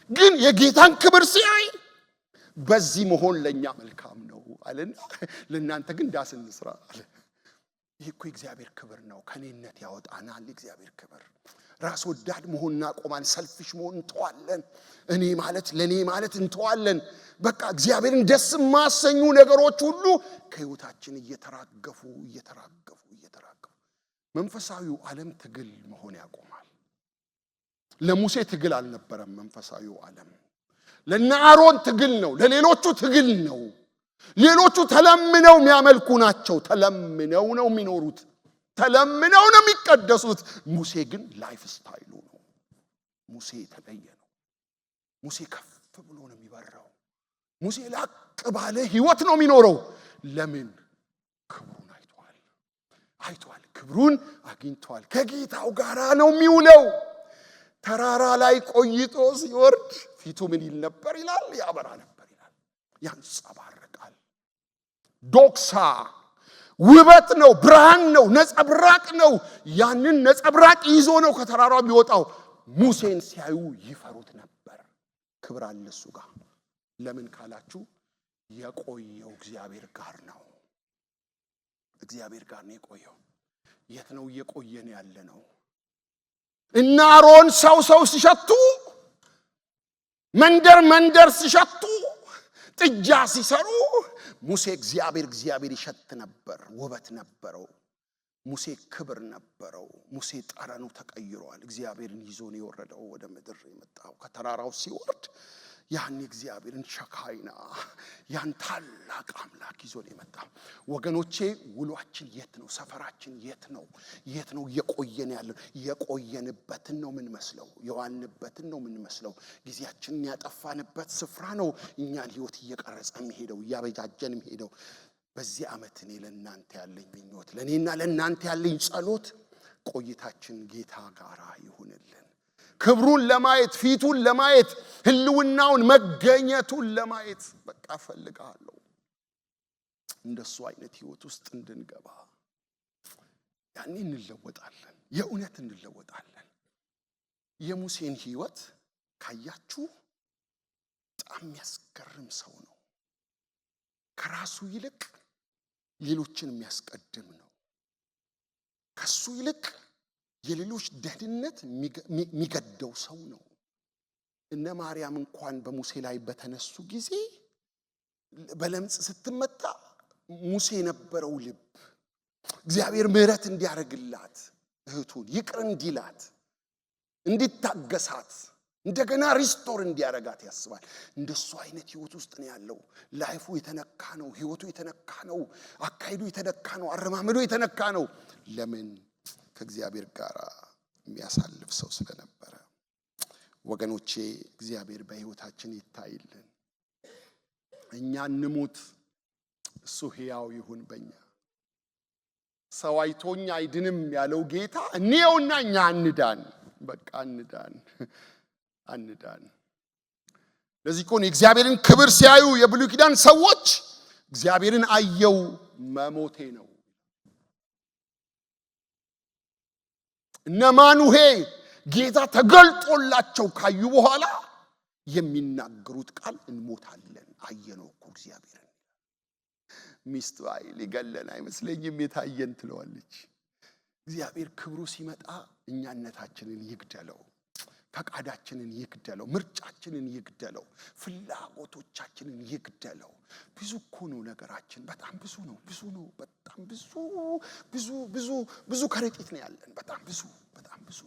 ግን የጌታን ክብር ሲያይ በዚህ መሆን ለኛ መልካም ነው አለና ለእናንተ ግን ዳስ እንስራ አለ። ይሄ እኮ የእግዚአብሔር ክብር ነው። ከኔነት ያወጣናል የእግዚአብሔር ክብር። ራስ ወዳድ መሆን እናቆማለን። ሰልፊሽ መሆን እንተዋለን። እኔ ማለት ለኔ ማለት እንተዋለን። በቃ እግዚአብሔርን ደስ የማያሰኙ ነገሮች ሁሉ ከህይወታችን እየተራገፉ መንፈሳዊው ዓለም ትግል መሆን ያቆማል። ለሙሴ ትግል አልነበረም መንፈሳዊው ዓለም። ለነ አሮን ትግል ነው፣ ለሌሎቹ ትግል ነው። ሌሎቹ ተለምነው የሚያመልኩ ናቸው። ተለምነው ነው የሚኖሩት፣ ተለምነው ነው የሚቀደሱት። ሙሴ ግን ላይፍ ስታይሉ ነው። ሙሴ የተለየ ነው። ሙሴ ከፍ ብሎ ነው የሚበራው። ሙሴ ላቅ ባለ ህይወት ነው የሚኖረው። ለምን? ክብሩን አይቷል፣ ክብሩን አግኝቷል። ከጌታው ጋራ ነው የሚውለው። ተራራ ላይ ቆይቶ ሲወርድ ፊቱ ምን ይል ነበር ይላል? ያበራ ነበር ይላል። ያንጸባርቃል። ዶክሳ ውበት ነው፣ ብርሃን ነው፣ ነጸብራቅ ነው። ያንን ነጸብራቅ ይዞ ነው ከተራራው የሚወጣው። ሙሴን ሲያዩ ይፈሩት ነበር። ክብር አለ እሱ ጋር። ለምን ካላችሁ የቆየው እግዚአብሔር ጋር ነው። እግዚአብሔር ጋር ነው የቆየው። የት ነው እየቆየን ያለ ነው? እና አሮን ሰው ሲሸቱ፣ መንደር ሲሸቱ፣ ጥጃ ሲሰሩ፣ ሙሴ እግዚአብሔር ይሸት ነበር። ውበት ነበረው። ሙሴ ክብር ነበረው። ሙሴ ጠረኑ ተቀይሯል። እግዚአብሔርን ይዞ ነው የወረደው ወደ ምድር የመጣው። ከተራራው ሲወርድ ያን እግዚአብሔርን ሸካይና ያን ታላቅ አምላክ ይዞ ነው የመጣው። ወገኖቼ ውሏችን የት ነው? ሰፈራችን የት ነው? እየቆየን ያለው? የቆየንበትን ነው ምን መስለው፣ የዋልንበትን ነው ምን መስለው፣ ጊዜያችንን ያጠፋንበት ስፍራ ነው እኛን ህይወት እየቀረጸ የሚሄደው፣ እያበጃጀን የሚሄደው። በዚህ ዓመት እኔ ለእናንተ ያለኝ ምኞት፣ ለእኔና ለእናንተ ያለኝ ጸሎት ቆይታችን ጌታ ጋራ ይሁንልን። ክብሩን ለማየት ፊቱን ለማየት ህልውናውን መገኘቱን ለማየት በቃ ፈልጋለሁ። እንደሱ አይነት ህይወት ውስጥ እንድንገባ ያኔ እንለወጣለን። የእውነት እንለወጣለን። የሙሴን ህይወት ካያችሁ በጣም የሚያስገርም ሰው ነው። ከራሱ ይልቅ ሌሎችን የሚያስቀድም ነው። ከሱ ይልቅ የሌሎች ደህንነት የሚገደው ሰው ነው። እነ ማርያም እንኳን በሙሴ ላይ በተነሱ ጊዜ በለምጽ ስትመታ ሙሴ የነበረው ልብ እግዚአብሔር ምህረት እንዲያደርግላት እህቱን ይቅር እንዲላት እንዲታገሳት እንደገና ሪስቶር እንዲያረጋት ያስባል። እንደሱ አይነት ህይወት ውስጥ ነው ያለው። ላይፉ የተነካ ነው፣ ህይወቱ የተነካ ነው፣ አካይዱ የተነካ ነው፣ አረማመዱ የተነካ ነው። ለምን? ከእግዚአብሔር ጋር የሚያሳልፍ ሰው ስለነበረ። ወገኖቼ እግዚአብሔር በህይወታችን ይታይልን። እኛ እንሙት፣ እሱ ሕያው ይሁን በእኛ። ሰው አይቶኝ አይድንም ያለው ጌታ እንየውና እኛ አንዳን። በቃ አንዳን። ለዚህ እኮ ነው የእግዚአብሔርን ክብር ሲያዩ የብሉይ ኪዳን ሰዎች እግዚአብሔርን አየው መሞቴ ነው። እነ ማኑሄ ጌታ ተገልጦላቸው ካዩ በኋላ የሚናገሩት ቃል እንሞታለን፣ አየነው እኮ እግዚአብሔርን። ሚስቱ አይ ሊገለን አይመስለኝም የታየን ትለዋለች። እግዚአብሔር ክብሩ ሲመጣ እኛነታችንን ይግደለው፣ ፈቃዳችንን ይግደለው፣ ምርጫችንን ይግደለው፣ ፍላጎቶቻችንን ይግደለው። ብዙ እኮ ነው ነገራችን። በጣም ብዙ ነው። በጣም ብዙ ከረጢት ነው ያለን። በጣም ብዙ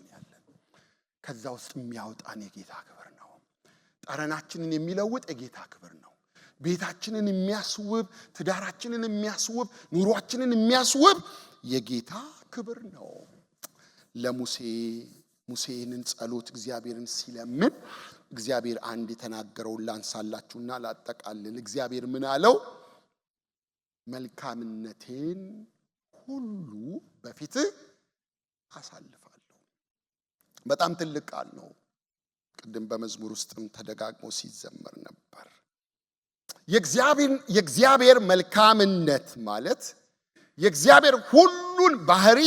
ነው ያለን። ከዛ ውስጥ የሚያወጣን የጌታ ክብር ነው። ጠረናችንን የሚለውጥ የጌታ ክብር ነው። ቤታችንን የሚያስውብ፣ ትዳራችንን የሚያስውብ፣ ኑሯችንን የሚያስውብ የጌታ ክብር ነው። ሙሴንን ጸሎት እግዚአብሔርን ሲለምን እግዚአብሔር አንድ የተናገረውን ላንሳላችሁና ላጠቃልል። እግዚአብሔር ምን አለው? መልካምነቴን ሁሉ በፊትህ አሳልፋለሁ። በጣም ትልቅ ቃል ነው። ቅድም በመዝሙር ውስጥም ተደጋግሞ ሲዘመር ነበር። የእግዚአብሔር መልካምነት ማለት የእግዚአብሔር ሁሉን ባህሪ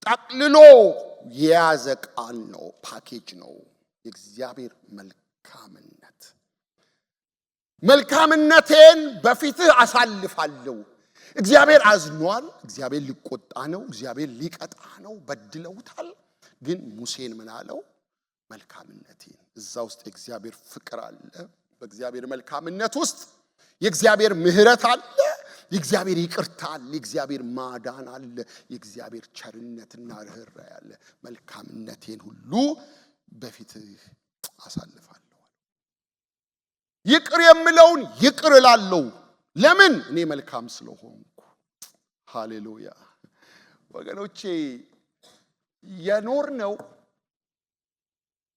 ጠቅልሎ የያዘ ቃል ነው፣ ፓኬጅ ነው። የእግዚአብሔር መልካምነቴን በፊትህ አሳልፋለሁ። እግዚአብሔር አዝኗል። እግዚአብሔር ሊቆጣ ነው። እግዚአብሔር ሊቀጣ ነው። በድለውታል። ግን ሙሴን ምን አለው? መልካምነቴን። እዛ ውስጥ የእግዚአብሔር ፍቅር አለ። በእግዚአብሔር መልካምነት ውስጥ የእግዚአብሔር ምህረት አለ። የእግዚአብሔር ይቅርታ አለ። የእግዚአብሔር ማዳን አለ። የእግዚአብሔር ቸርነትና ርህራሄ አለ። መልካምነቴን ሁሉ በፊትህ አሳልፋለሁ። ይቅር የምለውን ይቅር እላለሁ። ለምን? እኔ መልካም ስለሆንኩ። ሃሌሉያ ወገኖቼ፣ የኖርነው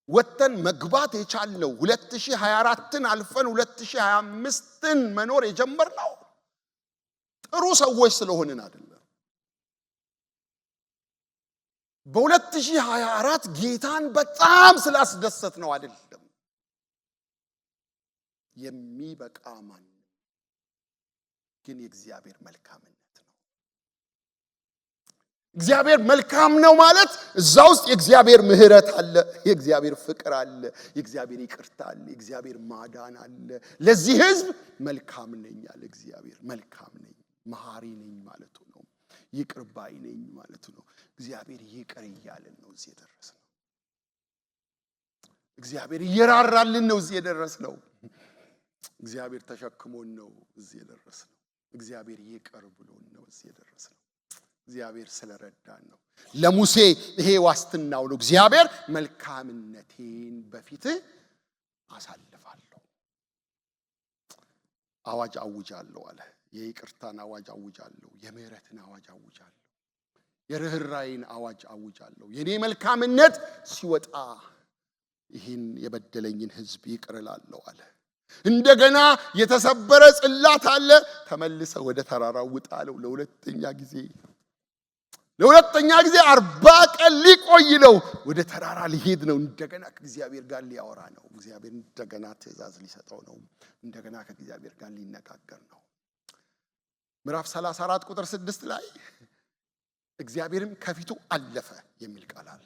ወተን መግባት የቻልነው 2024ን አልፈን 2025ን መኖር የጀመርነው ጥሩ ሰዎች ስለሆንን አይደለም። በ2024 ጌታን በጣም ስላስደሰት ነው አይደለም። የሚበቃ ማን ግን የእግዚአብሔር መልካምነት ነው። እግዚአብሔር መልካም ነው ማለት እዛ ውስጥ የእግዚአብሔር ምህረት አለ፣ የእግዚአብሔር ፍቅር አለ፣ የእግዚአብሔር ይቅርታ አለ፣ የእግዚአብሔር ማዳን አለ። ለዚህ ህዝብ መልካም ነኝ አለ እግዚአብሔር። መልካም ነኝ፣ መሐሪ ነኝ ማለቱ ነው። ይቅር ባይ ነኝ ማለቱ ነው። እግዚአብሔር ይቅር እያለን ነው እዚህ የደረስነው። እግዚአብሔር እየራራልን ነው እዚህ የደረስነው። እግዚአብሔር ተሸክሞን ነው እዚህ የደረስነው። እግዚአብሔር ይቅር ብሎን ነው እዚህ የደረስነው። እግዚአብሔር ስለረዳን ነው። ለሙሴ ይሄ ዋስትናው ነው። እግዚአብሔር መልካምነቴን በፊትህ አሳልፋለሁ። አዋጅ አውጃለሁ አለ። የይቅርታን አዋጅ አውጃለሁ። የምህረትን አዋጅ አውጃለሁ። የርህራሄን አዋጅ አውጃለሁ። የኔ መልካምነት ሲወጣ ይህን የበደለኝን ህዝብ ይቅር እላለሁ አለ። እንደገና የተሰበረ ጽላት አለ። ተመልሰ ወደ ተራራው ውጣ አለው ለሁለተኛ ጊዜ። ለሁለተኛ ጊዜ 40 ቀን ሊቆይ ነው። ወደ ተራራ ሊሄድ ነው። እንደገና ከእግዚአብሔር ጋር ሊያወራ ነው። እግዚአብሔር እንደገና ትእዛዝ ሊሰጠው ነው። እንደገና ከእግዚአብሔር ጋር ሊነጋገር ነው። ምዕራፍ 34 ቁጥር 6 ላይ እግዚአብሔርም ከፊቱ አለፈ የሚል ቃል አለ።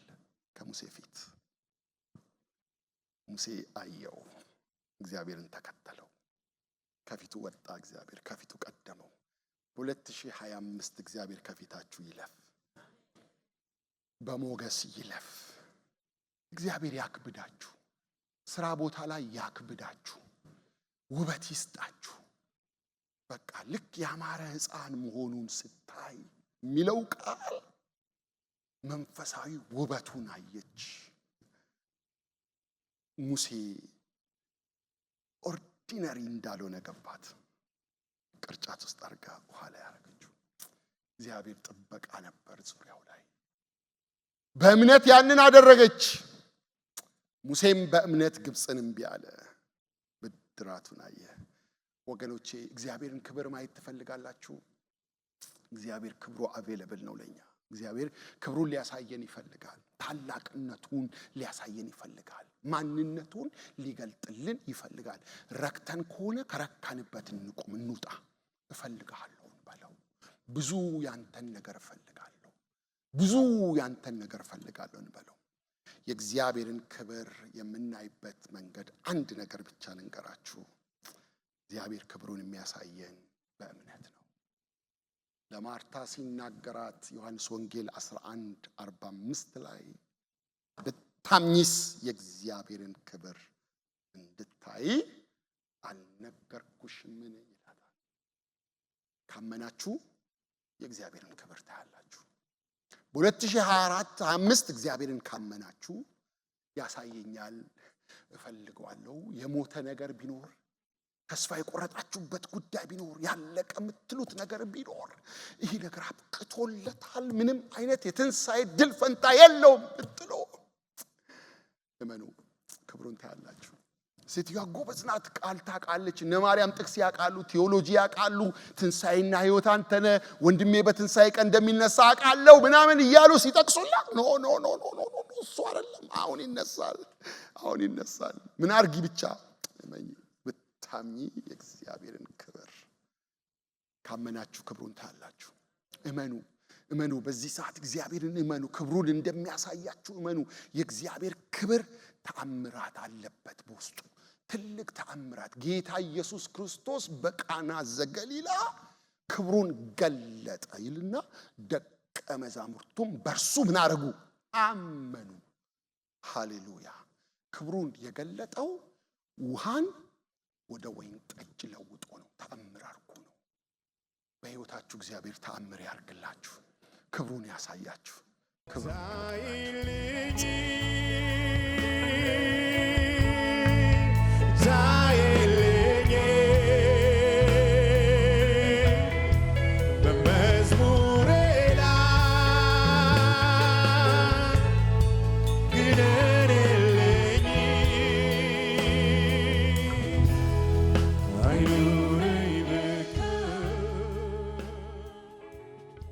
ከሙሴ ፊት ሙሴ አየው፣ እግዚአብሔርን ተከተለው። ከፊቱ ወጣ፣ እግዚአብሔር ከፊቱ ቀደመው። 2025 እግዚአብሔር ከፊታችሁ ይለፍ፣ በሞገስ ይለፍ። እግዚአብሔር ያክብዳችሁ፣ ስራ ቦታ ላይ ያክብዳችሁ፣ ውበት ይስጣችሁ። በቃ ልክ ያማረ ሕፃን መሆኑን ስታይ የሚለው ቃል መንፈሳዊ ውበቱን አየች። ሙሴ ኦርዲነሪ እንዳልሆነ ገባት። ቅርጫት ውስጥ አድርጋ ውሃ ላይ ያደረገችው። እግዚአብሔር ጥበቃ ነበር ዙሪያው ላይ። በእምነት ያንን አደረገች። ሙሴም በእምነት ግብፅን እምቢ አለ፣ ብድራቱን አየ። ወገኖቼ እግዚአብሔርን ክብር ማየት ትፈልጋላችሁ? እግዚአብሔር ክብሩ አቬለብል ነው ለኛ። እግዚአብሔር ክብሩን ሊያሳየን ይፈልጋል። ታላቅነቱን ሊያሳየን ይፈልጋል። ማንነቱን ሊገልጥልን ይፈልጋል። ረክተን ከሆነ ከረካንበት እንቁም፣ እንውጣ። እፈልጋለሁ በለው። ብዙ ያንተን ነገር እፈልጋለሁ፣ ብዙ ያንተን ነገር እፈልጋለሁ እንበለው። የእግዚአብሔርን ክብር የምናይበት መንገድ አንድ ነገር ብቻ ልንገራችሁ። እግዚአብሔር ክብሩን የሚያሳየን በእምነት ነው። ለማርታ ሲናገራት ዮሐንስ ወንጌል 11:45 ላይ ብታምኚስ የእግዚአብሔርን ክብር እንድታይ አልነገርኩሽምን ይላታል። ካመናችሁ የእግዚአብሔርን ክብር ታያላችሁ። በ2024-25 እግዚአብሔርን ካመናችሁ ያሳየኛል፣ እፈልገዋለሁ። የሞተ ነገር ቢኖር፣ ተስፋ የቆረጣችሁበት ጉዳይ ቢኖር፣ ያለቀ የምትሉት ነገር ቢኖር፣ ይህ ነገር አብቅቶለታል፣ ምንም አይነት የትንሣኤ ድል ፈንታ የለውም ብትሉ እመኑ፣ ክብሩን ታያላችሁ። ሴትዮዋ ጎበዝ ናት፣ ቃል ታውቃለች። እነ ማርያም ጥቅስ ያውቃሉ፣ ቴዎሎጂ ያውቃሉ። ትንሣኤና ሕይወት አንተ ነህ፣ ወንድሜ በትንሣኤ ቀን እንደሚነሳ አውቃለሁ ምናምን እያሉ ሲጠቅሱላት ኖ ኖ ኖ ኖ ኖ እሱ አይደለም፣ አሁን ይነሳል፣ አሁን ይነሳል። ምን አርጊ ብቻ እመኚ። ብታምኚ የእግዚአብሔርን ክብር ካመናችሁ ክብሩን ታያላችሁ። እመኑ፣ እመኑ። በዚህ ሰዓት እግዚአብሔርን እመኑ። ክብሩን እንደሚያሳያችሁ እመኑ። የእግዚአብሔር ክብር ተአምራት አለበት በውስጡ፣ ትልቅ ተአምራት። ጌታ ኢየሱስ ክርስቶስ በቃና ዘገሊላ ክብሩን ገለጠ ይልና ደቀ መዛሙርቱም በእርሱ ምን አረጉ? አመኑ። ሃሌሉያ። ክብሩን የገለጠው ውሃን ወደ ወይን ጠጅ ለውጦ ነው። ተአምር አርጎ ነው። በሕይወታችሁ እግዚአብሔር ተአምር ያርግላችሁ፣ ክብሩን ያሳያችሁ። ክብሩን